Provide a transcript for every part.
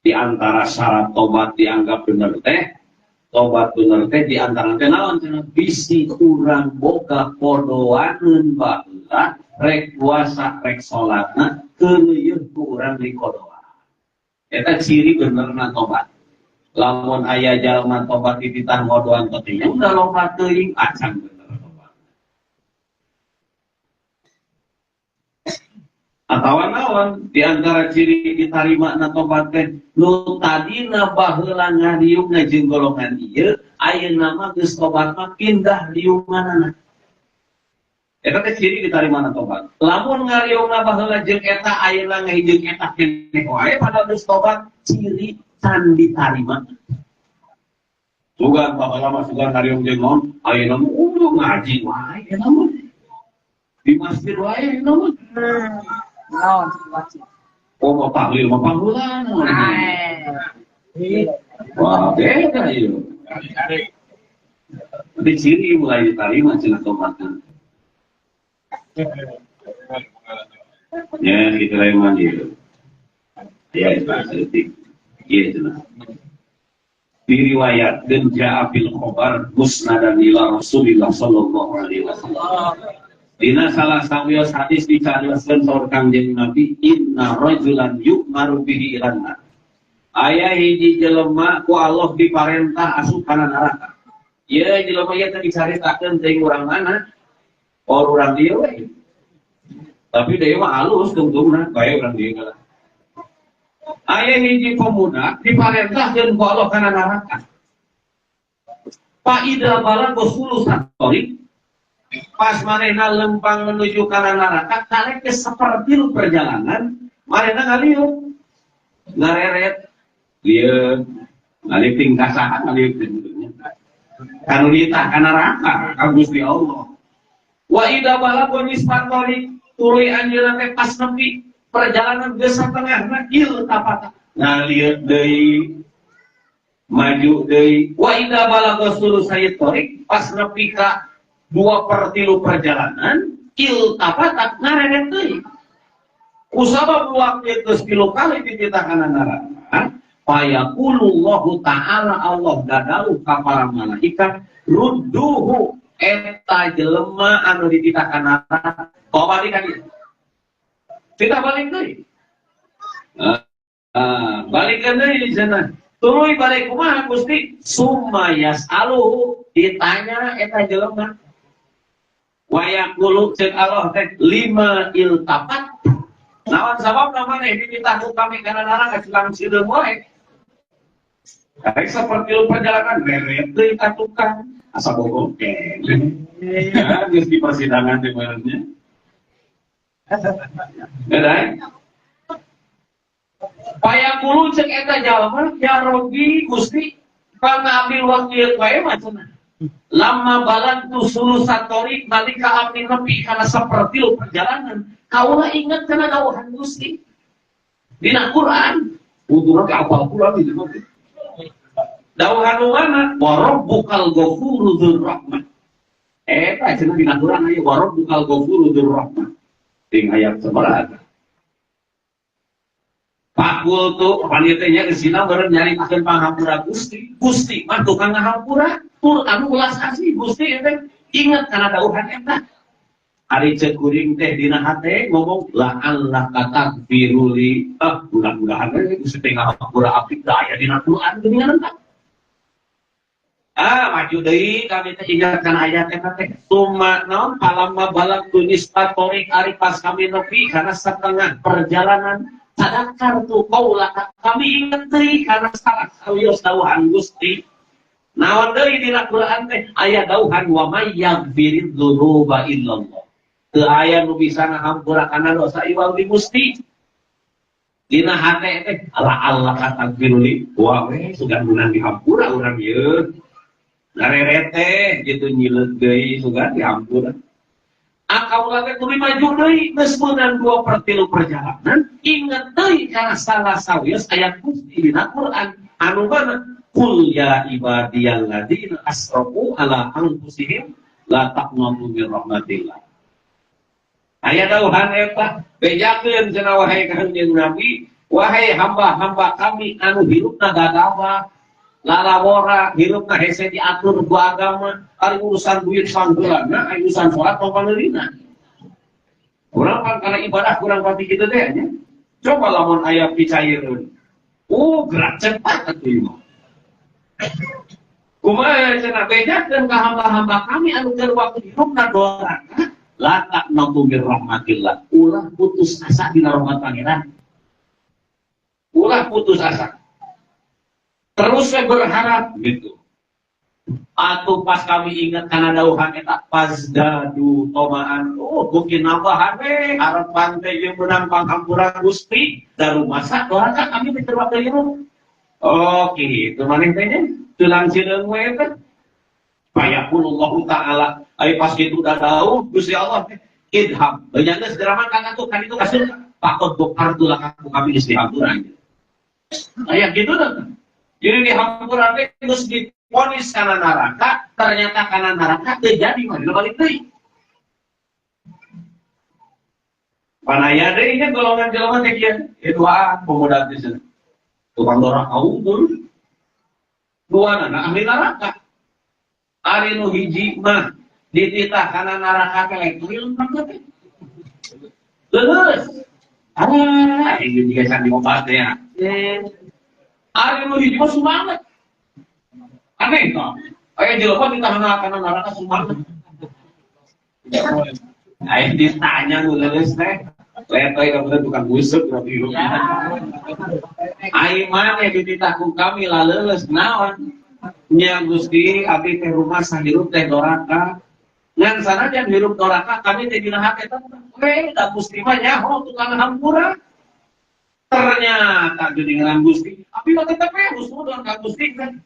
Di antara syarat tobat dianggap bener teh, tobat bener teh di antara teh naon cenah bisi urang boga kodoaneun baheula rek puasa rek salatna keuleuh ku urang di kodoa. Eta ciri benerna tobat. Lamun aya jalma tobat dititah ngodoan teh udah loba teuing acan bener tobat. Atawa naon di antara ciri ditarima na tobat teh nu tadina baheula ngariungna jeung golongan ieu ayeuna mah geus tobat mah pindah liunganana. Eta teh ciri ditarima na tobat. Lamun ngariungna baheula jeung eta ayeuna ngahijeng eta keneh wae padahal geus tobat, ciri can ditarima. Sugan baheula mah sugan ngariung jeung naon ayeuna mah ngaji wae eta mah. Di masjid wae eta mah. Naon wajib. Oh, mau tahlil, mau panggilan. Wah, beda ya. Di sini mulai diterima cenah tobatna. Ya, kita lagi ya. Ya, itu iya cenah. Diriwayat dan ja'a bil khabar musnadan ila Rasulillah sallallahu alaihi wasallam. Dina salah sawios hadis dicarioskeun saur Kangjeng Nabi, inna rajulan yu'maru bihi ilanna. Aya hiji jelema ku Allah diparentah asup kana neraka. Ieu jelema ieu teh dicaritakeun teuing urang mana? Or urang dieu we. Tapi deui mah alus tungtungna, bae urang dieu kana. Aya hiji pemuda diparentahkeun ku Allah kana neraka. Fa idza balagha sulusan thariq, pas marena lempang menuju kana neraka, karek seperti perjalanan, marena ngaliuk, ngareret, lieu, ngaliping kasahan, ngaliuk, kanu ditah kana neraka, kagus di Allah. Wa idza balagha nisfatori, tuluy anjeunna teh pas nepi perjalanan geus satengahna ieu tapata, ngaliuk deui, maju deui. Wa idza balagha sulusaytori, pas nepi ka 2/3 perjalanan iltafatat ngarenet deui. Kusabab waktu geus 3 kali dititah kana neraka, fayaqulullahu ta'ala Allah dadalu ka para malaikat rudduhu eta jelema anu dititah kana neraka balik ka dieu. Kita balik deui. Balikeun deui cenah. Tuluy balik kumaha Gusti? Summa yas'aluhu, ditanya eta jelema. Wayaqulu cek Allah teh 5 iltafat. Naon sabab namanya dititah ku kami kana neraka culang sideung wae. Karek seperti lu perjalanan beret deui ka tukang asa bogor keneh. Ya, geus di persidangan teh benernya. Beday. Wayaqulu cek eta jalma, ya Rabbi Gusti, kana ambil waktu wae macana. Lama balan tu sulusatori nalika abdi nepi kana sapertilu perjalanan kaula inget kana dawuhan Gusti dina Quran udurna ka apal Quran itu dawuhan mana wa rabbukal ghafuru dzur rahmah eta cenah dina Quran aya wa rabbukal ghafuru dzur rahmah ting ayat sabaraha pakul tuh panitanya kesina beren nyari akan pangampura Gusti Gusti mah tukang ngahampura tur anu ulas asli Gusti teh inget kana dawuhan eta ari ceuk kuring teh dina hate ngomong la Allah kata firuli mudah-mudahan Gusti teh ngahampura apik da aya dina Quran geuningan eta maju deui kami teh ingat kana ayat eta teh summa naon palamma balak tunis patorik ari pas kami nepi kana setengah perjalanan sadakar tu kaula kami inget deui kana salah sawios dawuhan Gusti. Naon deui dina Quran teh aya dawuhan wa may yaghfiriz dzunuba illallah. Teu aya nu bisa ngahampura kana dosa iwal di Gusti. Dina hate teh Allah kata firuli wa we sugan meunang dihampura urang ieu. Nareret teh kitu nyileut deui sugan dihampura. Akaula teh kudu maju deui geus meunang 2/3 perjalanan inget deui kana salah sawios ayat Gusti dina Quran anu mana qul ya ibadiyalladzina asrafu ala anfusihim la taqnatu min rahmatillah. Aya dawuhan eta bejakeun cenah wahai Kanjeng Nabi Wahai hamba-hamba kami anu hirupna gagawa, lalawora, hirupna hese diatur ku agama, ari urusan duit sanggeulana, ari urusan salat papaneurina. Urang kan karena ibadah kurang pati kitu teh nya. Coba lamun aya picayeun. Gerak cepat atuh ieu. Kumaha cenah bedakeun ka hamba-hamba kami anu keur waktu hirupna doa. La taqnatu mir rahmatillah. Ulah putus asa dina rahmat pangeran. Ulah putus asa. Terus saya berharap gitu. Atau pas kami ingat karena dauhan eta pasdadu tomaan. Mungkin nambahan harapan teh jeung menang panghampuran Gusti daru masa doakan kami diterima keliru. Oke, itu maneh teh nya tulang cileung we teh. Bayaqulullahu taala ai pas kitu udah tahu Gusti Allah idham. Banyak segera makan atuh kan itu kasih takut bukartu lakaku kami istihampuran. Kayak gitu dong. Jadi di hampuran teh geus diponis kana neraka, ternyata kana neraka teu jadi mah balik deui. Panaya deui nya golongan jelema teh kieu, doa pemuda teh cenah. Tukang doraka unggul. Duana ahli neraka. Ari nu hiji mah dititah kana neraka teh leuweung teh. Leuleus. Ini juga can diobat ya. Ari nu hiji mah sumanget. Aneh kok. Aya jelema ditahan kana neraka sumanget. Aya ditanya nu leuleus teh. Letoy ka bener tukang busuk berarti. Ai mane dititah ku kami laleus naon? Nya Gusti abdi teh rumah sahirup teh doraka. Ngan sanajan hirup doraka kami teh dina hake teh. Da Gusti mah nyaho tukang hampura. Ternyata jadi dengan Gusti, tapi mah tetep husnudon ka Gusti kan.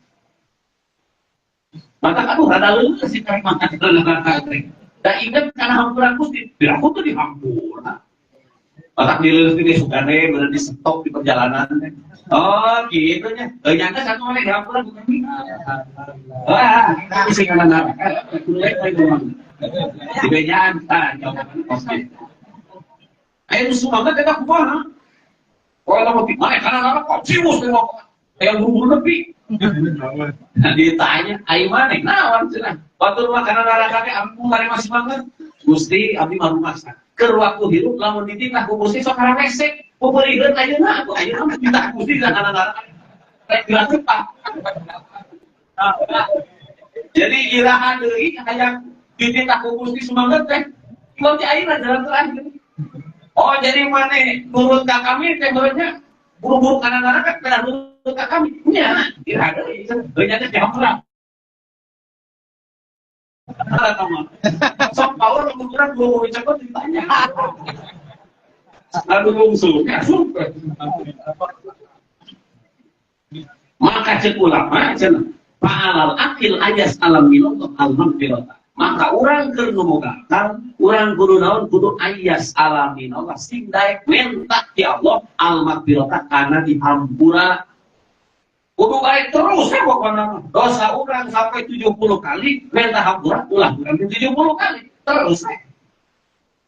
Maka aduh rada leuleus si kari makan neraka teh. Da inget kana hampura Gusti, aku tuh dihampura. Maka dileuleus teh sugane bener di stop di perjalanan teh. Oh, gitu nya. Nyangka satu oleh dihampura bukan. Wah, kita sing kana neraka. Di bejaan jawaban Gusti. Ayo sumanget eta kumaha? Kalau mau mana karena naraka cius tengok yang buru-buru nepi. Ditanya, ayo mana? Nawan cenah. Waktu rumah karena naraka teh ampun mari masih banget. Gusti abdi mah rumaksa. Keur waktu hirup lamun dititah ku Gusti sok resek. Pupeulikeun ayeuna aku ayeuna mah dititah Gusti karena naraka. Rek dilatih Pak. Jadi irahan deui hayang dititah ku Gusti sumanget teh. Ieu teh ayeuna jalan terakhir. Oh jadi mana nurut ka kami teh beurnya buru-buru kana neraka teh nurut ka kami nya ira deui nya teh dihampura. Sok power ukuran buru-buru cepet ditanya. Lalu lungsuh super. Maka cek ulama cenah fa'alal akil ayas alam minallah al-maghfirah. Maka orang keur numugatan, orang kudu naon kudu ayas alamin Allah sing daek mentak ti Allah al-maghfirah kana dihampura. Kudu baik terus ya pokona. Dosa orang sampai 70 kali minta hampura ulah urang 70 kali terus.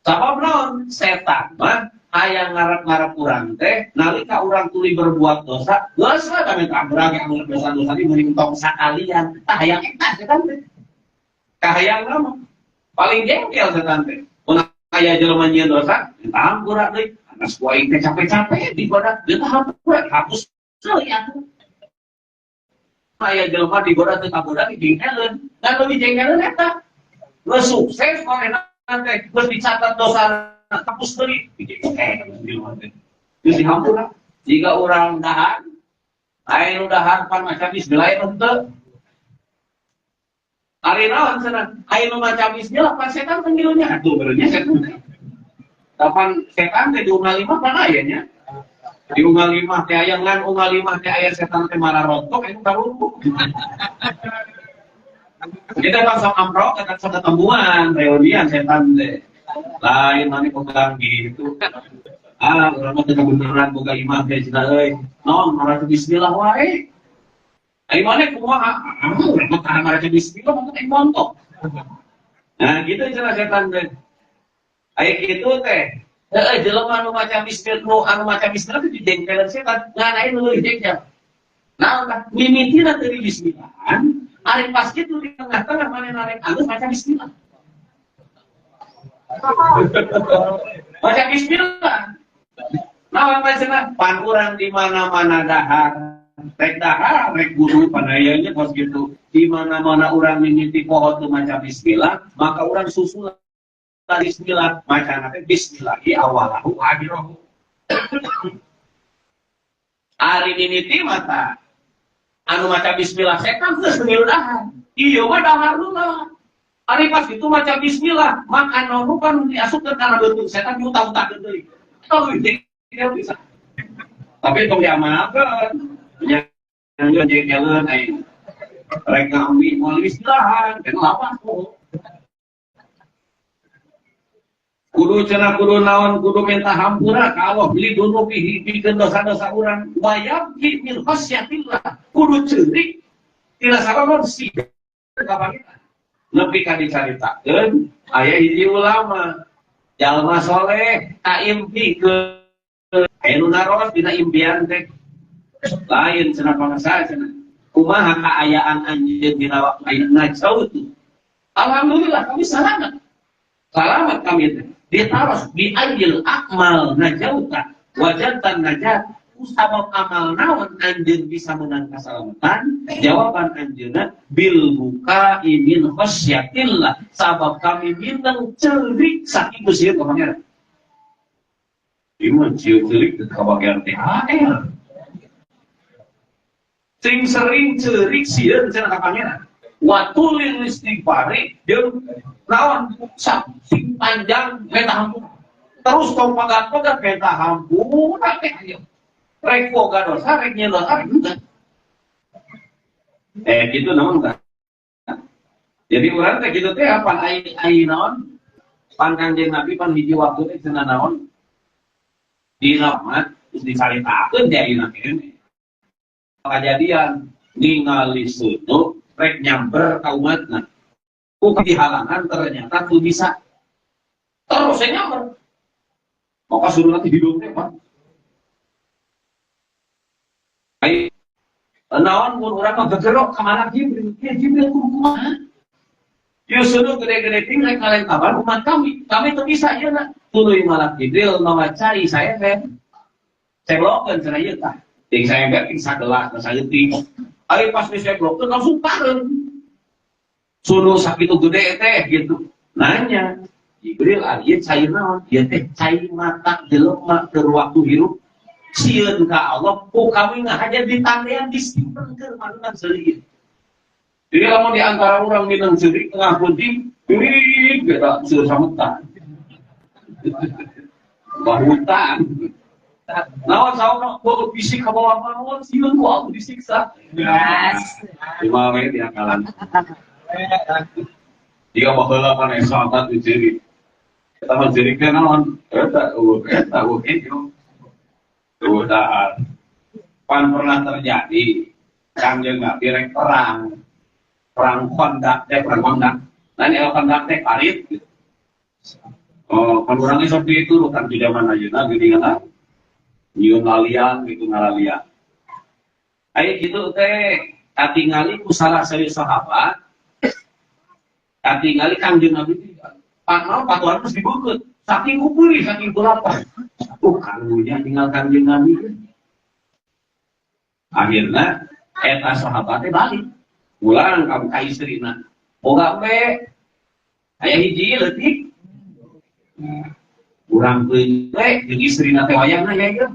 Sabab naon? Setan mah aya ngarep-ngarep urang teh nalika urang tuluy berbuat dosa, dosa da minta hampura ge anu dosa-dosa di meuning tong sakalian. Tah hayang eta setan teh. Kahayang nama paling jengkel setan teh. Mun aya jelema nyieun dosa, minta hampura deui. Anas kuaing teh capek-capek di ibadah, minta hampura hapus deui atuh. Aya jelema di ibadah teh kabudak dijengkelkeun. Dan leuwih jengkelkeun eta. Geus sukses manehna teh, geus dicatat dosa hapus deui. Geus dihampura. Jika urang dahan, aya nu dahan pan macam bismillah henteu. Ari naon cenah? Aya nu maca bismillah pan setan panggilnya atuh benernya setan. Kapan setan teh di unggal 5 pan aya nya? Di unggal 5 teh aya ngan unggal 5 teh aya setan teh marah rontok anu karumpuk. Kita pas amprok kata sok ketemuan reunian setan teh. Lain mani pegang gitu. Urang teh beneran boga imah teh cenah euy. Naon maca bismillah wae. Ai mana kumaha? Maka marah bismillah mah teh montok. Nah, gitu cara setan teh. Aya kitu teh. jelema anu maca bismillah itu dijengkelan setan nganain leuwih jengkel. Nah, mimitina dari bismillahan, ari pas kitu di tengah-tengah manehna rek alus maca bismillah. Maca bismillah. Naon macana pan urang di mana-mana dahar, rek guru panayanya pas gitu. Di mana-mana urang mimiti pohon tu maca bismillah, maka urang susulan bismillah, macana teh bismillahi awalahu akhirahu. Ari mimiti mata anu maca bismillah setan geus ngeudahan. Ieu mah dahar heula. Ari pas itu maca bismillah, maka anu kan diasupkeun kana leutung setan diutak-utakeun deui. Oh, tidak bisa. Tapi tong diamanalkeun. Jangan jengkelan aing. Rek ngami moal bismillahan, kan lawas tuh. Kudu cenah kudu naon kudu minta hampura ka Allah beli dulu pikeun dosa-dosa urang wayab min khasyatillah kudu ceurik tina sabab sih kapan nepi ka dicaritakeun aya hiji ulama jalma soleh ka impikeun aya nu naros dina impian teh lain cenah pangasa cenah kumaha kaayaan anjeun dina waktu ayeuna najauh tu alhamdulillah kami selamat kami teh ditaros bi ajil akmal najauta wajatan najat usabab amal naon anjeun bisa menang kasalamatan jawaban anjeunna bil buka min khasyatillah sabab kami minang ceurik saking sieun ka pangeran ieu ceurik ka bagian THR sing sering ceurik sieun cenah ka pangeran watulil istighfari jeung naon sing panjang minta hampura terus tong pagat-pagat minta hampura teh ayo rek boga dosa rek nyeuneuh juga gitu naon kan jadi urang teh kitu teh apa ai naon pan Kanjeng Nabi pan hiji waktu teh cenah naon di rahmat dicaritakeun di ayeuna kene kejadian ningali sunuk rek nyamber ka umatna. Di halangan ternyata tuh bisa. Terus saya nyamber. Maka suruh nanti hidung teh, Pak. Ai naon mun urang mah gegerok ka mana Jibril? Ya Jibril kumaha? Ieu suruh gede-gede ting rek ngalen kabar umat kami. Kami teu bisa ieu na. Tuluy malak Jibril mawacai saya teh. Ceglokeun cenah ieu tah. Ting saya ting sagelas saeutik. Ari pas diseblokkeun langsung pareng. Suruh sakitu gede teh gitu. Nanya, Jibril ari cai naon? Ieu teh cai mata jelema keur waktu hirup. Sieun ka Allah, ku kami ngahaja ditandean disimpenkeun manunan seueur. Jadi lamun di antara urang minang ceurik tengah punting, beda seueur samutan. Bahutan. Nawan sauna gua bisik ka bawah naon sieun ku aku disiksa. Yes. Cuma we di akalan. Jika baheula kana salat di ciri. Kita mah ciri kan naon? Eta itu. Udah pan pernah terjadi Kanjeng Nabi rek perang kondak. Nah ini kondak teh parit. Oh, kan orangnya seperti itu kan di zaman ayeuna geuning kan. Nyiun lalian gitu ngalalian. Ayo gitu teh katingali ku salah satu sahabat. Katingali Kanjeng Nabi panaon patuhan terus dibeukeuh. Saking kupuri saking lapar. Kalunya tinggal Kanjeng Nabi. Akhirnya eta sahabatnya balik. Pulang ka istrina. Boga we aya hiji leutik. Urang teuing we jeung istrina teh wayahna ya ieu.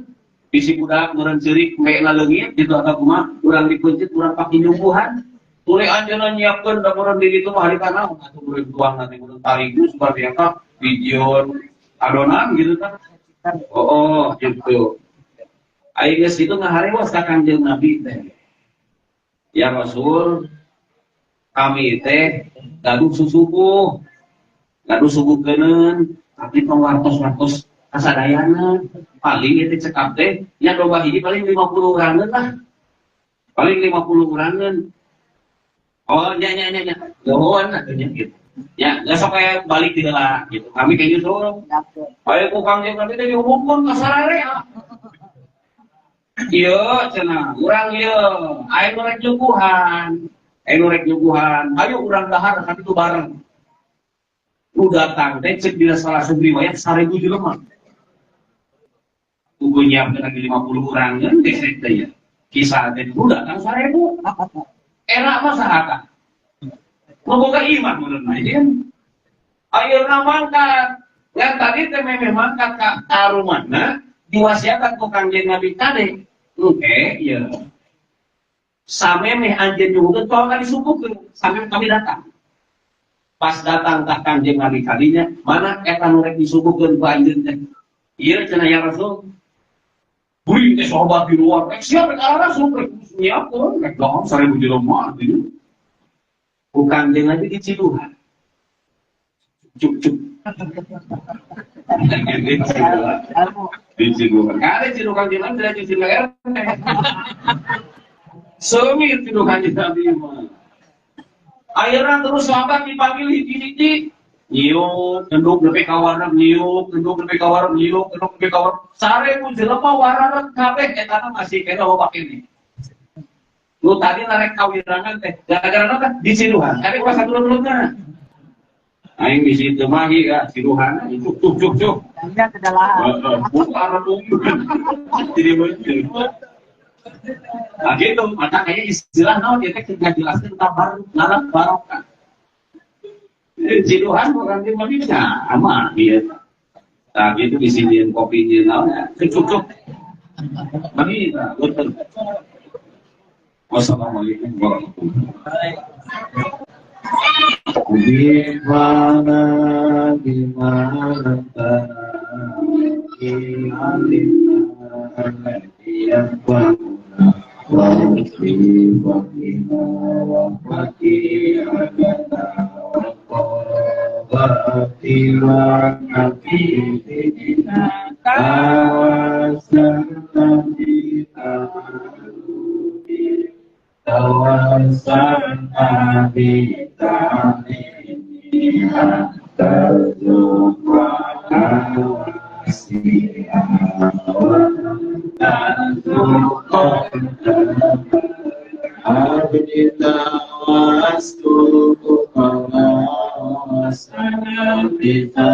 Bisi budak meureun ceurik meuna leungit gitu atau kumaha urang dipencet urang pake nyungguhan. Tuluy anjeunna nyiapkeun da meureun di ditu mah hari kana atuh meureun tuang nanti meureun tarigu seperti apa video adonan gitu kan. Oh gitu. Aing geus kitu ngaharewas ka Kanjeng Nabi teh. Ya Rasul, kami teh gaduh susubuh keuneun, tapi pangwartos-wartos kasadayana paling itu cekap teh nya loba hiji paling 50 urangan lah. Paling 50 urangan. Oh nya. Dohon atuh nya gitu. Ya, besok kayak balik di lah gitu. Kami kayak gitu. Ayo kukang yang nanti diumumkan ke sararea. Iya, cenah. Urang iya. Ayo nurek nyuguhan. Ayo urang dahar kan itu bareng. Lu datang, dan cek dina salah subri wayat 1000 jelema. Ugo nyiapkeun lagi 50 orang kan desek teh ya. Kisah teh lu datang 1000. Era mah saha? Boga iman menurut aja. Ayo mangkat. Yang tadi teh memang mangkat ka rumahna diwasiatkan ku Kangjeng Nabi tadi. Oke, iya. Same meh anjeun nyugukeun tong ka disuguhkeun, sampai kami datang. Pas datang ka Kangjeng Nabi kalinya, mana eta nu rek disuguhkeun ku anjeun teh? Ieu cenah ya Rasul. Beuing teh sahabat di luar, siap ka Rasul rek nyiapkeun, rek dong 1000 jelema gitu. Ku Kangjeng Nabi di Ciduhan. Cuk. Di Ciduhan. Kada Ciduhan Kangjeng Nabi dari Ciduhan. Semir Ciduhan Nabi mah. Akhirnya terus sahabat dipanggil hiji-hiji. Nyiuk, genduk nepi ka wareg, nyiuk, genduk nepi ka wareg, nyiuk, genduk nepi ka wareg. 1000 jelema wararek kabeh eta masih kena babak ini. Lu tadi narek kawirangan teh, gara-gara apa? Di Ciduhan. Tadi ulah satulun-tulunna. Aing di situ mah ya Ciduhan itu cuk. Tanya ke dalam. Bukan arep jadi begitu. Nah gitu, maka kayak istilah naon dia teh ngajelaskeun kabar ngaran barokah. Ciduhan bukan di Madinah, aman dia. Nah gitu disiniin kopinya naon ya, cuk. Madinah, betul. Wassalamualaikum warahmatullahi wabarakatuh. Gimana Tawasan abita ini terjumpa kasih awan terjumpa abita wastu pengawasan abita